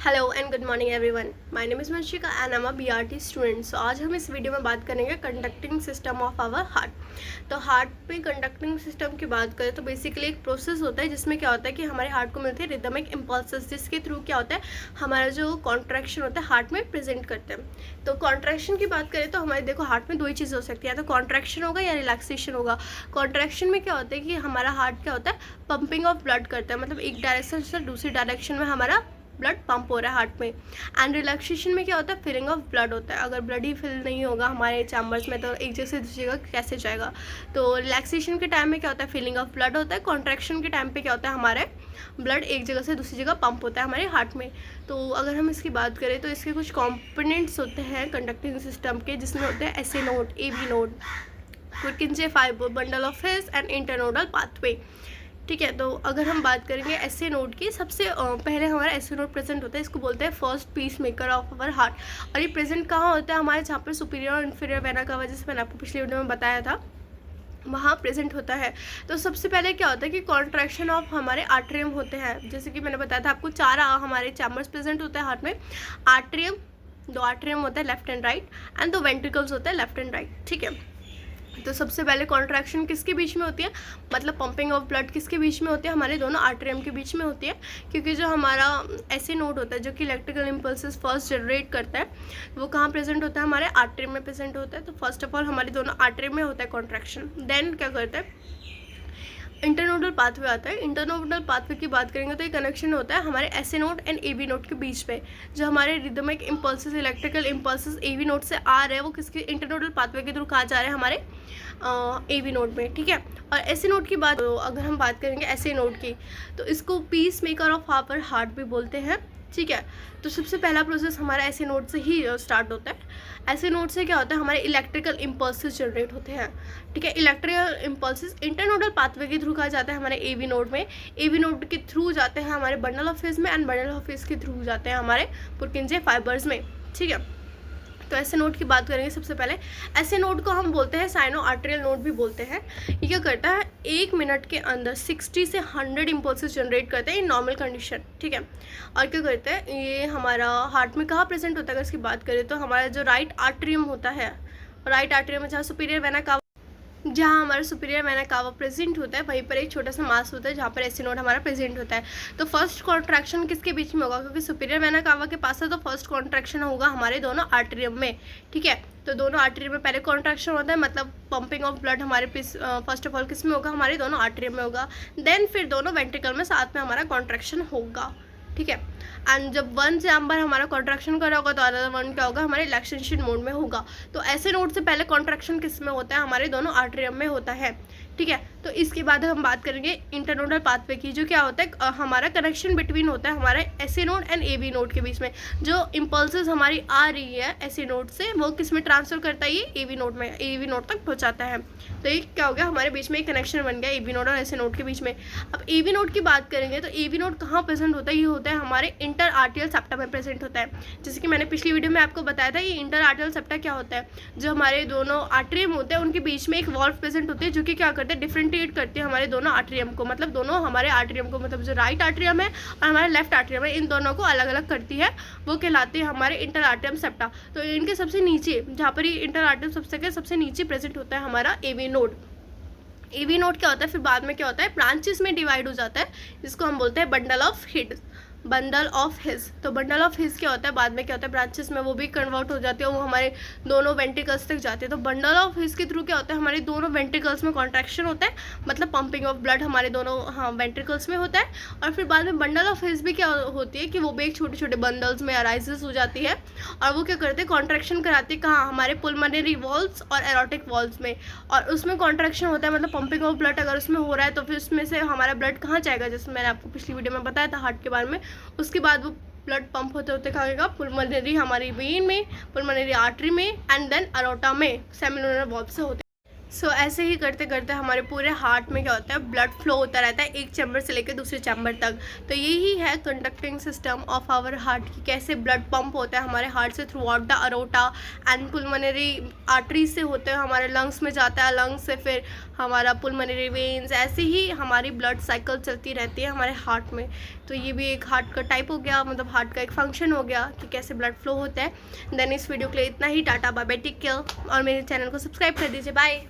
Hello and good morning everyone. My name is Vanshika and I am a BRT student. So आज हम इस video में बात करेंगे conducting system of our heart. तो हार्ट में कंडक्टिंग सिस्टम की बात करें तो बेसिकली एक प्रोसेस होता है जिसमें क्या होता है कि हमारे हार्ट को मिलते हैं रिदमिक इम्पल्सेस, जिसके थ्रू क्या होता है हमारा जो कॉन्ट्रैक्शन होता है हार्ट में प्रेजेंट करते हैं। तो कॉन्ट्रैक्शन की बात करें तो हमारे देखो हार्ट में दो ही चीज़ें हो सकती है, या तो कॉन्ट्रैक्शन होगा या रिलैक्सेशन होगा। कॉन्ट्रैक्शन में क्या होता है कि हमारा हार्ट क्या होता है पंपिंग ऑफ ब्लड करता है, मतलब एक डायरेक्शन से दूसरी डायरेक्शन में हमारा ब्लड पंप हो रहा है हार्ट में। एंड रिलैक्सेशन में क्या होता है फिलिंग ऑफ ब्लड होता है। अगर ब्लड ही फिल नहीं होगा हमारे चैम्बर्स में तो एक जगह से दूसरी जगह कैसे जाएगा। तो रिलैक्सेशन के टाइम में क्या होता है फिलिंग ऑफ ब्लड होता है। कॉन्ट्रैक्शन के टाइम पे क्या होता है हमारे ब्लड एक जगह से दूसरी जगह पंप होता है हमारे हार्ट में। तो अगर हम इसकी बात करें तो इसके कुछ कॉम्पोनेंट्स होते हैं कंडक्टिंग सिस्टम के, जिसमें होते हैं SA node, AB node, Purkinje fibre, bundle of His and internodal pathway. ठीक है, तो अगर हम बात करेंगे एसए नोड की, सबसे पहले हमारा एसए नोड प्रेजेंट होता है। इसको बोलते हैं first peace maker of our heart. और ये प्रेजेंट कहाँ होता है हमारे जहाँ पर सुपीरियर और इन्फीरियर वेना का, जैसे मैंने आपको पिछले वीडियो में बताया था, वहाँ प्रेजेंट होता है। तो सबसे पहले क्या होता है कि कॉन्ट्रैक्शन ऑफ हमारे आर्टरियम होते हैं। जैसे कि मैंने बताया था आपको, चार हमारे चैम्बर्स प्रेजेंट होते हैं हार्ट में। आर्टरियम, दो आर्टरियम होता है लेफ्ट एंड राइट, एंड दो वेंट्रिकल्स होते हैं लेफ्ट एंड राइट। ठीक है, तो सबसे पहले कॉन्ट्रैक्शन किसके बीच में होती है, मतलब पंपिंग ऑफ ब्लड किसके बीच में होती है, हमारे दोनों आर्टरियम के बीच में होती है। क्योंकि जो हमारा एसए नोड होता है जो कि इलेक्ट्रिकल इम्पल्सेस फर्स्ट जनरेट करता है, वो कहाँ प्रेजेंट होता है हमारे आर्टरियम में प्रेजेंट होता है। तो फर्स्ट ऑफ ऑल हमारे दोनों आर्टरियम में होता है कॉन्ट्रैक्शन। देन क्या करता है इंटरनोडल पाथवे आता है। इंटरनोडल पाथवे की बात करेंगे तो ये कनेक्शन होता है हमारे SA node and AB node के बीच में। जो हमारे rhythmic impulses, electrical impulses AB node से आ रहे हैं वो किसके इंटरनोडल पाथवे के थ्रू कहाँ जा रहे हैं हमारे एबी नोड में। ठीक है, और एसए नोड की बात, तो अगर हम बात करेंगे एसए नोड की तो इसको pacemaker of our heart भी बोलते हैं। ठीक है, तो सबसे पहला प्रोसेस हमारा एसए नोड से ही स्टार्ट होता है। एसए नोड से क्या होता है हमारे इलेक्ट्रिकल इम्पल्सेस जनरेट होते हैं। ठीक है, इलेक्ट्रिकल इम्पल्सेस इंटरनोडल पाथवे के थ्रू कहा जाता है हमारे एबी नोड में। एबी नोड के थ्रू जाते हैं हमारे बंडल ऑफ हिस में, एंड बंडल ऑफ हिस के थ्रू जाते हैं हमारे पुरकिंजे फाइबर्स में। ठीक है, तो एसए नोड की बात करेंगे सबसे पहले। एसए नोड को हम बोलते हैं साइनो आर्टेरियल नोड भी बोलते हैं। ये क्या करता है एक मिनट के अंदर 60 से 100 इम्पल्सेस जनरेट करते हैं इन नॉर्मल कंडीशन। ठीक है, और क्या करते हैं ये हमारा हार्ट में कहाँ प्रेजेंट होता है अगर इसकी बात करें तो हमारा जो राइट आर्टरियम होता है, राइट आर्टरियम में जहाँ सुपीरियर वेना का, जहाँ हमारा सुपीरियर वेना कावा प्रेजेंट होता है वहीं पर एक छोटा सा मास होता है जहाँ पर एसए नोड हमारा प्रेजेंट होता है। तो फर्स्ट कॉन्ट्रैक्शन किसके बीच में होगा, क्योंकि सुपीरियर वेना कावा के पास है तो फर्स्ट कॉन्ट्रैक्शन होगा हमारे दोनों आर्टरियम में। ठीक है, तो दोनों आर्टरियम में पहले कॉन्ट्रैक्शन होता है, मतलब पंपिंग ऑफ ब्लड हमारे फर्स्ट ऑफ ऑल किस में होगा हमारे दोनों आर्टरियम में होगा। देन फिर दोनों वेंट्रिकल में साथ में हमारा कॉन्ट्रैक्शन होगा। ठीक है, एंड जब वन चैम्बर हमारा कॉन्ट्रैक्शन कर रहा होगा तो अदर वन क्या होगा हमारे रिलैक्सेशन मोड में होगा। तो ऐसे नोड से पहले कॉन्ट्रैक्शन किस में होता है हमारे दोनों आर्टरियम में होता है। ठीक है, तो इसके बाद हम बात करेंगे इंटरनोडल पाथवे की, जो क्या होता है हमारा कनेक्शन बिटवीन होता है हमारे SA node and AB node के बीच में। जो इम्पल्सेस हमारी आ रही है एसए नोड से वो किस में ट्रांसफर करता है, ये एबी नोड में, एबी नोड तक पहुंचाता है। तो ये क्या हो गया हमारे बीच में एक कनेक्शन बन गया एबी नोड और एसए नोड के बीच में। अब एबी नोड की बात करेंगे तो एबी नोड कहाँ प्रेजेंट होता है, ये होता है हमारे इंटर आर्टियल सेप्टा में प्रेजेंट होता है। जैसे कि मैंने पिछली वीडियो में आपको बताया था ये इंटर आर्टियल सेप्टा क्या होता है, जो हमारे दोनों आर्टरियम होते हैं उनके बीच में एक वॉल्व प्रेजेंट होती है जो कि क्या करते हैं डिफरेंशिएट करती है हमारे दोनों आर्टरियम को, मतलब दोनों हमारे आर्टरियम को, मतलब जो राइट आर्टरियम है और हमारे लेफ्ट आर्टरियम है इन दोनों को अलग अलग करती है, वो कहलाती है हमारे इंटर आर्टरियम सेप्टा। तो इनके सबसे नीचे जहाँ पर ये इंटर आर्टरियम सबसे नीचे प्रेजेंट होता है हमारा एबी नोड। एबी नोड क्या होता है फिर बाद में क्या होता है ब्रांचेस में डिवाइड हो जाता है, जिसको हम बोलते हैं bundle of his, bundle of हिस। तो बंडल ऑफ हिस क्या होता है बाद में क्या होता है ब्रांचेस में वो भी कन्वर्ट हो जाती है, वो हमारे दोनों वेंट्रिकल्स तक जाते हैं। तो बंडल ऑफ हिस के थ्रू क्या होता है हमारे दोनों वेंट्रिकल्स में कॉन्ट्रैक्शन होता है, मतलब पंपिंग ऑफ ब्लड हमारे दोनों वेंट्रिकल्स में होता है। और फिर बाद में बंडल ऑफ हिस भी क्या होती है कि वो भी एक छोटे छोटे बंडल्स में अराइजेस हो जाती है, और वो क्या करते हैं कॉन्ट्रैक्शन कराती है कहाँ हमारे पुलमोनरी वॉल्व्स और एरोटिक वॉल्व्स में, और उसमें कॉन्ट्रैक्शन होता है, मतलब पंपिंग ऑफ ब्लड अगर उसमें हो रहा है तो फिर उसमें से हमारा ब्लड कहाँ जाएगा, जैसे मैंने आपको पिछली वीडियो में बताया था हार्ट के बारे में। उसके बाद वो ब्लड पंप होते होते कहाँ गएगा पुलमोनरी हमारी वेन में, पुलमोनरी आर्टरी में, एंड देन अरोटा में सेमिनोलर वॉल्व से होते हैं। सो ऐसे ही करते करते हमारे पूरे हार्ट में क्या होता है ब्लड फ्लो होता रहता है एक चैम्बर से लेकर दूसरे चैम्बर तक। तो यही है conducting system of our heart की, कैसे ब्लड पंप होता है हमारे हार्ट से throughout the aorta and pulmonary artery से होते हैं हमारे लंग्स में जाता है, लंग्स से फिर हमारा पुलमोनरी वेन्स, ऐसे ही हमारी ब्लड साइकिल चलती रहती है हमारे हार्ट में। तो ये भी एक हार्ट का टाइप हो गया, मतलब हार्ट का एक फंक्शन हो गया कि कैसे ब्लड फ्लो होता है। देन इस वीडियो के लिए इतना ही। Tata bye bye, take care, और मेरे चैनल को सब्सक्राइब कर दीजिए। बाय।